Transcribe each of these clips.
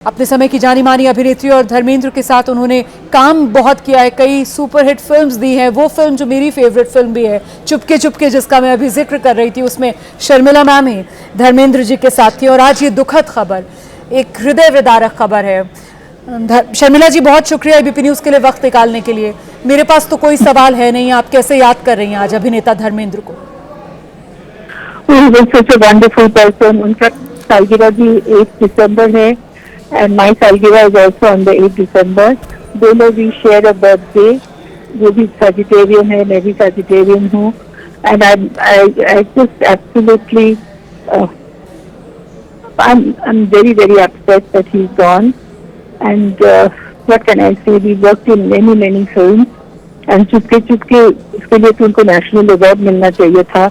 अपने समय की जानी मानी अभिनेत्री और धर्मेंद्र के साथ उन्होंने काम बहुत किया है, कई सुपरहिट फिल्म्स दी हैं। वो फिल्म जो मेरी फेवरेट फिल्म भी है, चुपके चुपके, जिसका मैं अभी जिक्र कर रही थी, उसमें शर्मिला मैम ही धर्मेंद्र जी के साथ थी। और आज ये दुखद खबर, एक हृदय विदारक खबर है। शर्मिला जी, बहुत शुक्रिया एबीपी न्यूज़ के लिए वक्त निकालने के लिए। मेरे पास तो कोई सवाल है नहीं, आप कैसे याद कर रही हैं आज अभिनेता धर्मेंद्र को? उनका सालगिरह भी 8 दिसंबर है and my salgira is also on the 8th December. दोनों भी share a birthday. वो भी Sagittarian है, मैं भी Sagittarian हूँ, and I just absolutely I'm very upset that he's gone. And what can I say? We worked in many films, and Chupke Chupke इसके लिए तो उनको नेशनल अवार्ड मिलना चाहिए था,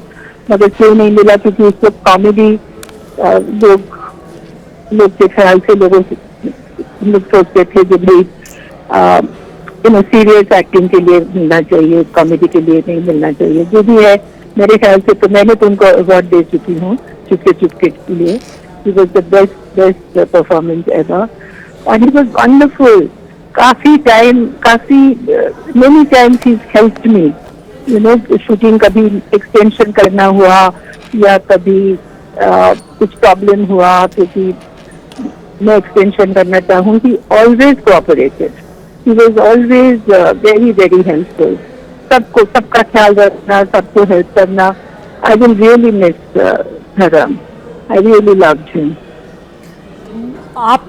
मगर क्यों नहीं मिला? क्योंकि उस वक्त कॉमेडी लोग के ख्याल से लोग सोचते थे कि भाई सीरियस एक्टिंग के लिए मिलना चाहिए, कॉमेडी के लिए नहीं मिलना चाहिए। जो भी है, मेरे ख्याल से तो मैंने तो उनको अवार्ड दे चुकी हूँ चुपके चुपके के लिए। He was the best performance ever और ही वॉज वंडरफुल। काफी many times he helped me, shooting कभी एक्सटेंशन करना हुआ या कभी कुछ प्रॉब्लम हुआ क्योंकि मैं एक्सटेंशन करना चाहूँ, ही always cooperated, he was always very helpful. सबका ख्याल रखना, सबको हेल्प करना। आई विल रियली मिस धर्म, आई रियली लव्ड हिम। आप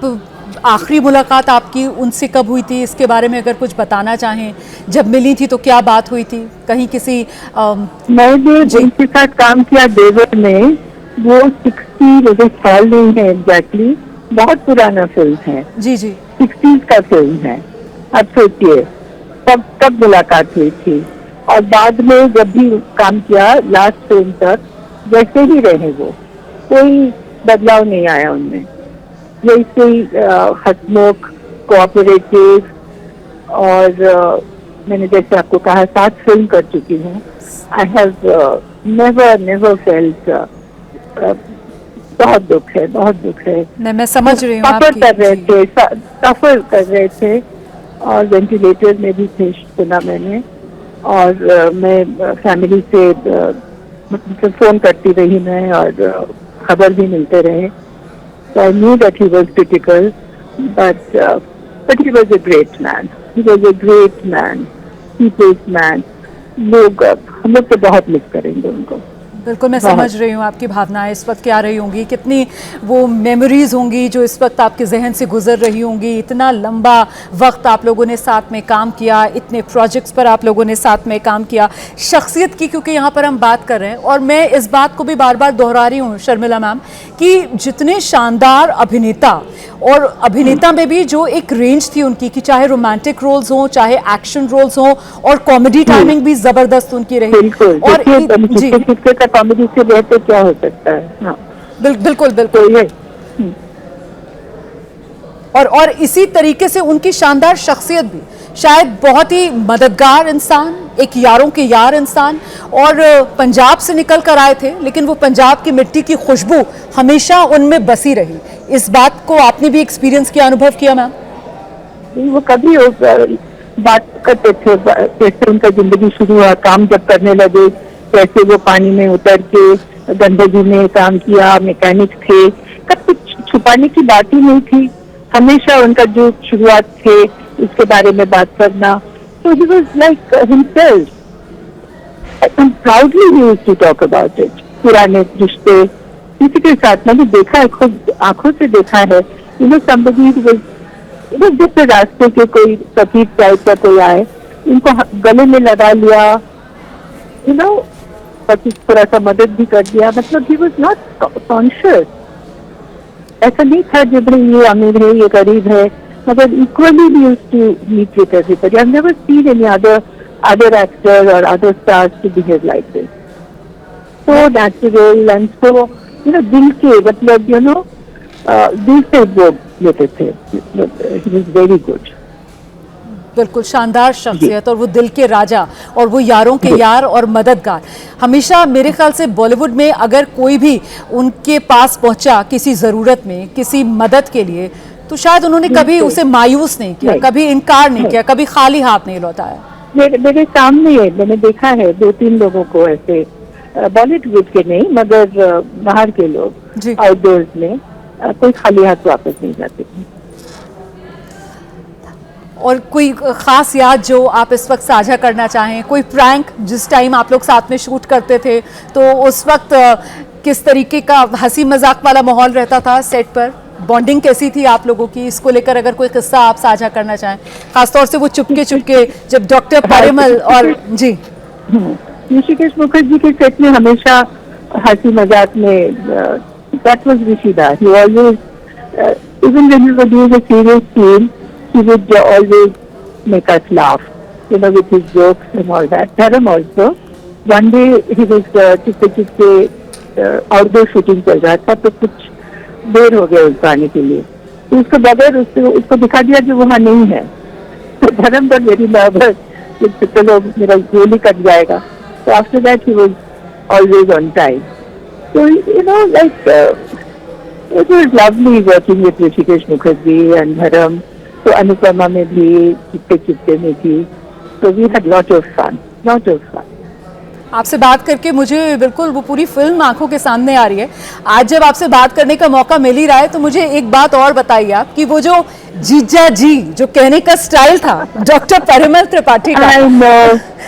आखिरी मुलाकात आपकी उनसे कब हुई थी, इसके बारे में अगर कुछ बताना चाहें? जब मिली थी तो क्या बात हुई थी? कहीं किसी मैंने उनके साथ काम किया देवर में, वो 60 मुझे ख्याल नहीं है एग्जैक्टली, बहुत पुराना फिल्म है। जी 60s का फिल्म है। अब सोचिए तब मुलाकात हुई थी। और बाद में जब भी काम किया लास्ट फिल्म तक वैसे ही रहे, वो कोई बदलाव नहीं आया उनमें। वैसे ही हसमुख, कोऑपरेटिव, और मैंने जैसे आपको कहा 7 फिल्म कर चुकी हूँ। I have never felt. बहुत दुख है। नहीं, मैं समझ रही हूँ। सफर कर रहे थे और वेंटिलेटर में भी थे, सुना मैंने। और मैं फैमिली से मतलब फोन करती रही मैं, और खबर भी मिलते रहे। So I knew that he was critical, but he was a great man. He was a great man, people's man. हम लोग तो बहुत मिस करेंगे उनको। बिल्कुल, मैं समझ रही हूँ आपकी भावनाएं इस वक्त क्या रही होंगी, कितनी वो मेमोरीज होंगी जो इस वक्त आपके जहन से गुजर रही होंगी। इतना लंबा वक्त आप लोगों ने साथ में काम किया, इतने प्रोजेक्ट्स पर आप लोगों ने साथ में काम किया। शख्सियत की क्योंकि यहाँ पर हम बात कर रहे हैं, और मैं इस बात को भी बार बार दोहरा रही हूँ शर्मिला मैम, कि जितने शानदार अभिनेता, और अभिनेता में भी जो एक रेंज थी उनकी, कि चाहे रोमांटिक रोल्स हों, चाहे एक्शन रोल्स हों, और कॉमेडी टाइमिंग भी जबरदस्त उनकी रही। और कॉमेडी से बेहतर क्या हो सकता है? हाँ, बिल्कुल। और इसी तरीके से उनकी शानदार शख्सियत भी, शायद बहुत ही मददगार इंसान, एक यारों के यार इंसान। और पंजाब से निकल कर आए थे, लेकिन वो पंजाब की मिट्टी की खुशबू हमेशा उनमें बसी रही। इस बात को आपने भी एक्सपीरियंस किया, अनुभव किया मैम? वो कभी बात करते थे कैसे उनका जिंदगी शुरू हुआ, काम जब करने लगे कैसे वो पानी में उतर के गंदगी में काम किया, मैकेनिक थे। कब कुछ छुपाने की बात ही नहीं थी, हमेशा उनका जो शुरुआत थे उसके बारे में बात करना। तो he was like himself, and proudly he used to talk about it। पुराने रिश्ते किसी के साथ मैंने देखा है, खुद आंखों से देखा है। somebody who was जैसे रास्ते के कोई सफीद टाइप का कोई आए, उनको गले में लगा लिया, थोड़ा सा मदद भी कर दिया। मतलब he was not conscious। ऐसा नहीं था कि भाई ये अमीर है, ये गरीब है, मगर equally he used to meet with everybody। I've never seen any other actor or other stars to behave like this। So natural and so दिल के, मतलब दिल से वो लेते थे। He was very good। बिल्कुल शानदार शख्सियत, और वो दिल के राजा, और वो यारों के यार और मददगार। हमेशा मेरे ख्याल से बॉलीवुड में अगर कोई भी उनके पास पहुंचा किसी ज़रूरत में, किसी मदद के लिए, तो शायद उन्होंने कभी बिल्कुल। उसे मायूस नहीं किया, नहीं। कभी इनकार नहीं नहीं। किया, कभी खाली हाथ नहीं लौटाया। मेरे सामने है, मैंने देखा है 2-3 लोगों को ऐसे, बॉलीवुड के नहीं मगर बाहर के जी। लोग आउटडोर्स में कोई खाली हाथ वापस नहीं जाते थे। और कोई खास याद जो आप इस वक्त साझा करना चाहें, कोई प्रैंक जिस टाइम आप लोग साथ में शूट करते थे तो उस वक्त किस तरीके का हंसी मजाक वाला माहौल रहता था सेट पर, बॉन्डिंग कैसी थी आप लोगों की, इसको लेकर अगर कोई किस्सा आप साझा करना चाहें, खासतौर से वो चुपके चुपके जब डॉक्टर परिमल और जी। ऋषिकेश मुखर्जी के सेट में हमेशा हंसी मजाक में, that was Rishida, he always, even when we were doing a serious scene, he would always make us laugh, you know, with his jokes and all that. Dharam also, one day he was चुपके outdoor shooting चल रहा था, तो कुछ देर हो गया उसको आने के लिए, तो उसको बगैर उसको दिखा दिया कि वहाँ नहीं है। तो धर्म पर वेरी नर्वस, चलो मेरा गोली कट जाएगा। तो after that he was always on time. So you know, like it was lovely working with Rishikesh Mukherjee and Dharam. तो अनुपमा में भी चिपके चिपके में थी, तो we had lot of fun, lot of fun. आपसे बात करके मुझे बिल्कुल वो पूरी फिल्म आंखों के सामने आ रही है। आज जब आपसे बात करने का मौका मिल ही रहा है तो मुझे एक बात और बताइए आप कि वो जो जीजा जी जो कहने का स्टाइल था डॉक्टर परिमल त्रिपाठी का,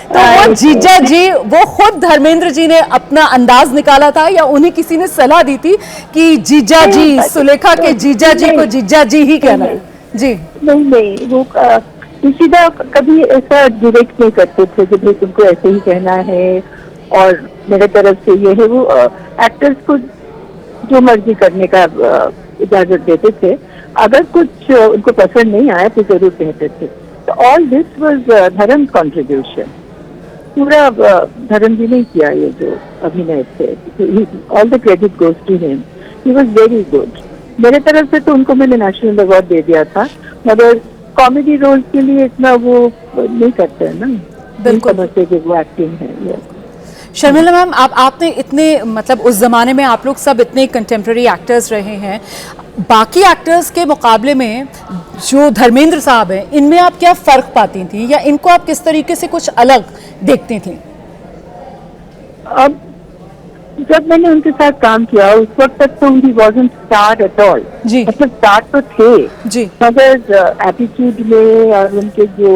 तो वो जीजा जी वो खुद धर्मेंद्र जी ने अपना अंदाज निकाला था या उन्हें किसी ने सलाह दी थी कि जीजा जी, सुलेखा के जीजा जी को जीजा जी ही कहना है? जी नहीं, वो ऋषिदा कभी ऐसा डायरेक्ट नहीं करते थे कि भाई तुमको ऐसे ही कहना है और मेरे तरफ से ये है। वो एक्टर्स को जो मर्जी करने का इजाजत देते थे, अगर कुछ उनको पसंद नहीं आया तो जरूर कहते थे। तो all this was Dharm contribution, पूरा धर्म जी ने किया ये जो अभिनय थे। All the credit goes to him, he was very good. मेरे तरफ से तो उनको मैंने नेशनल अवार्ड दे दिया था, मगर कॉमेडी रोल के लिए इतना वो नहीं करते हैं ना, बिल्कुल समझते कि वो एक्टिंग है। शर्मिला मैम, आपने इतने मतलब उस जमाने में आप लोग सब इतने कंटेम्प्रेरी एक्टर्स रहे हैं, बाकी एक्टर्स के मुकाबले में जो धर्मेंद्र साहब हैं इनमें आप क्या फर्क पाती थी या इनको आप किस तरीके से कुछ अलग देखती थी? अब जब मैंने उनके साथ काम किया उस वक्त तक तो उनकी वॉजन स्टार एट ऑल, जी मतलब स्टार तो थे जी, मगर एटीट्यूड में और उनके जो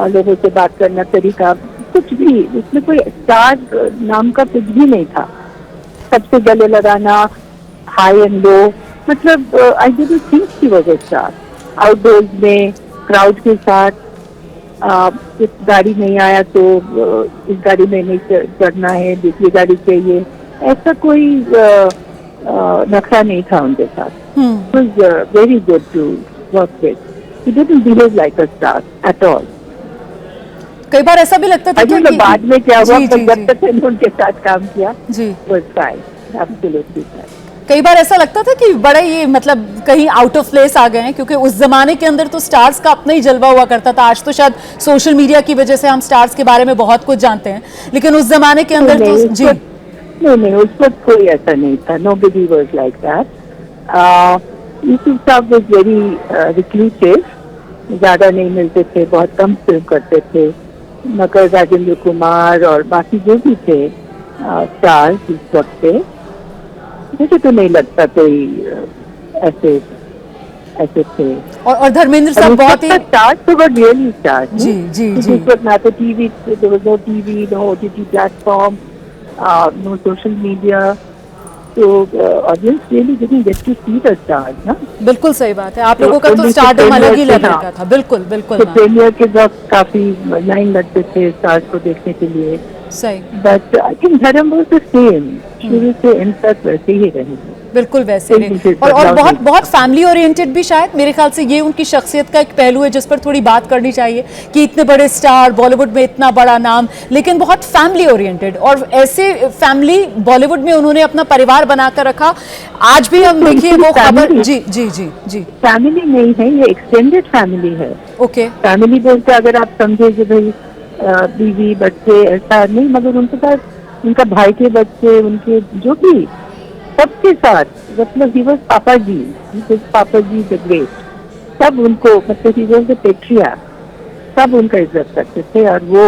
लोगों से बात करना तरीका, कुछ भी उसमें कोई स्टार नाम का कुछ भी नहीं था। सबसे गले लगाना, हाई एंड लो, मतलब I didn't think she was a star. Outdoors में क्राउड के साथ, इस गाड़ी नहीं आया तो इस गाड़ी में नहीं चढ़ना है, दूसरी गाड़ी चाहिए, ऐसा कोई नखरा नहीं था उनके साथ। It was very good to work with. He didn't behave like a star at all. कई बार ऐसा भी लगता था कि बाद में क्या हुआ, जी, जी, जब तक मैंने उनके साथ काम किया जी, was fine, absolutely fine. कई बार ऐसा लगता था कि बड़ा ये मतलब कहीं आउट ऑफ प्लेस आ गए हैं, क्योंकि उस जमाने के अंदर तो स्टार्स का अपना ही जलवा हुआ करता था। आज तो शायद सोशल मीडिया की वजह से हम स्टार्स के बारे में बहुत कुछ जानते हैं, लेकिन उस जमाने के अंदर तो जी नहीं, उस वक्त कोई ऐसा नहीं था। Nobody was like that. Yusuf साहब was very reclusive, ज्यादा नहीं मिलते थे, बहुत कम फिल्म करते थे, मगर राजेंद्र कुमार और बाकी जो भी थे स्टार्स इस वक्त पे, मुझे तो नहीं लगता कोई ऐसे थे। और धर्मेंद्र साहब बहुत ही स्टार्स तो वर रियली स्टार्स। जी जी जी, उस वक्त ना तो TV, there was no TV, no OTT platform, no social media, तो audience really didn't get to see the stars ना। बिल्कुल सही बात है, आप लोगों का तो स्टारडम अलग ही लेवल का था। बिल्कुल बिल्कुल तो प्रीमियर के वक्त काफी लाइन लगते थे स्टार्स को देखने के लिए, सही, बट आई थिंक धर्म वाज द सेम, शुरू से एंड तक वैसे ही रहे। बिल्कुल वैसे ही, और बहुत बहुत फैमिली ओरिएंटेड भी, शायद मेरे ख्याल से ये उनकी शख्सियत का एक पहलू है जिस पर थोड़ी बात करनी चाहिए कि इतने बड़े स्टार, बॉलीवुड में इतना बड़ा नाम, लेकिन बहुत फैमिली ओरिएंटेड, और ऐसे फैमिली बॉलीवुड में उन्होंने अपना परिवार बनाकर रखा। आज भी हम देखिए वो खबर, जी जी जी जी, फैमिली नहीं है ये, एक्सटेंडेड फैमिली है। ओके, फैमिली बोलते अगर आप समझे कि भाई बीवी बच्चे ऐसा नहीं, मगर उनके साथ उनका भाई के बच्चे, उनके जो भी सबके साथ, मतलब ही वाज पापा जी द ग्रेट। सब उनको मतलब ही वो पेट्रिया, सब उनका इज्जत करते थे और वो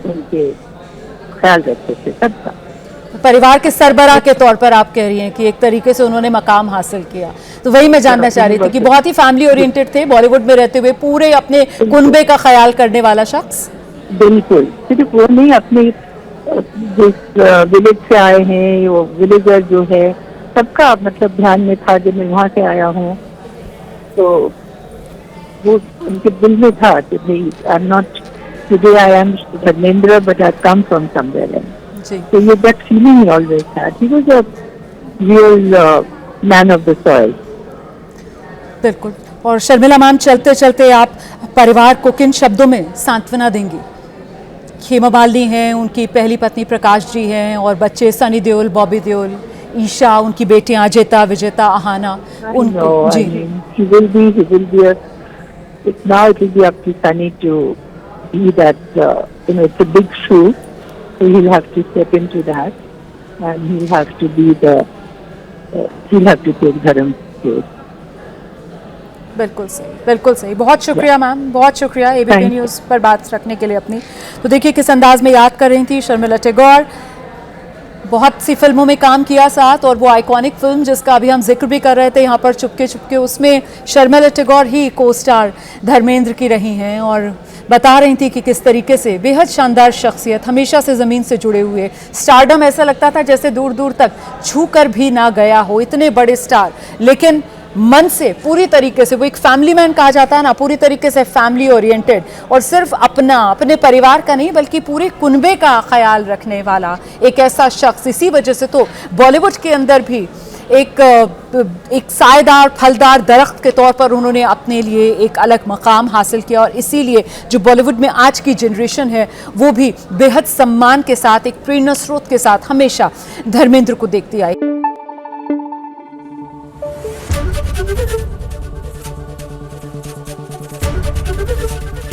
उनके ख्याल रखते थे सबका। परिवार के सरबराह के तौर पर आप कह रही हैं कि एक तरीके से उन्होंने मकाम हासिल किया, तो वही मैं जानना चाह रही थी कि बहुत ही फैमिली ओरिएंटेड थे, बॉलीवुड में रहते हुए पूरे अपने कुनबे का ख्याल करने वाला शख्स। बिल्कुल, सिर्फ वो नहीं, अपने जिस विलेज से आए हैं वो विलेजर जो है सबका मतलब ध्यान में था। जब मैं वहाँ से आया हूँ तो वो उनके दिल में था कि भाई I am not today, I am Dharmendra but I come from somewhere else. जी तो ये दैट फीलिंग ही ऑलवेज था। He was a real man of the soil. बिल्कुल। और शर्मिला मैम, चलते चलते आप परिवार को किन शब्दों में सांत्वना देंगी? हेमा मालिनी हैं, उनकी पहली पत्नी प्रकाश जी हैं और बच्चे सनी देओल, बॉबी देओल, ईशा, उनकी बेटियां अजेता, विजेता, आहाना, उनको जी he will be now it will be up to Sunny to be that, it's a big shoe, so he'll have to step into that and he'll have to be he'll have to take Dharam's place. बिल्कुल सही, बिल्कुल सही। बहुत शुक्रिया ma'am, बहुत शुक्रिया ABP Thank you. News पर बात रखने के लिए अपनी। तो देखिए किस अंदाज में याद कर रही थी शर्मिला टैगोर। बहुत सी फिल्मों में काम किया साथ, और वो आइकॉनिक फिल्म जिसका अभी हम जिक्र भी कर रहे थे यहाँ पर चुपके चुपके, उसमें शर्मिला टैगोर ही को स्टार धर्मेंद्र की रही हैं और बता रही थी कि किस तरीके से बेहद शानदार शख्सियत, हमेशा से ज़मीन से जुड़े हुए, स्टारडम ऐसा लगता था जैसे दूर दूर तक छू कर भी ना गया हो, इतने बड़े स्टार, लेकिन मन से पूरी तरीके से वो एक फैमिली मैन कहा जाता है ना, पूरी तरीके से फैमिली ओरिएंटेड, और सिर्फ अपने परिवार का नहीं बल्कि पूरे कुनबे का ख्याल रखने वाला एक ऐसा शख्स। इसी वजह से तो बॉलीवुड के अंदर भी एक सायेदार फलदार दरख्त के तौर पर उन्होंने अपने लिए एक अलग मकाम हासिल किया, और इसीलिए जो बॉलीवुड में आज की जनरेशन है वो भी बेहद सम्मान के साथ, एक प्रेरणा स्रोत के साथ हमेशा धर्मेंद्र को देखती आई।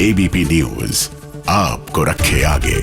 एबीपी न्यूज आपको रखे आगे।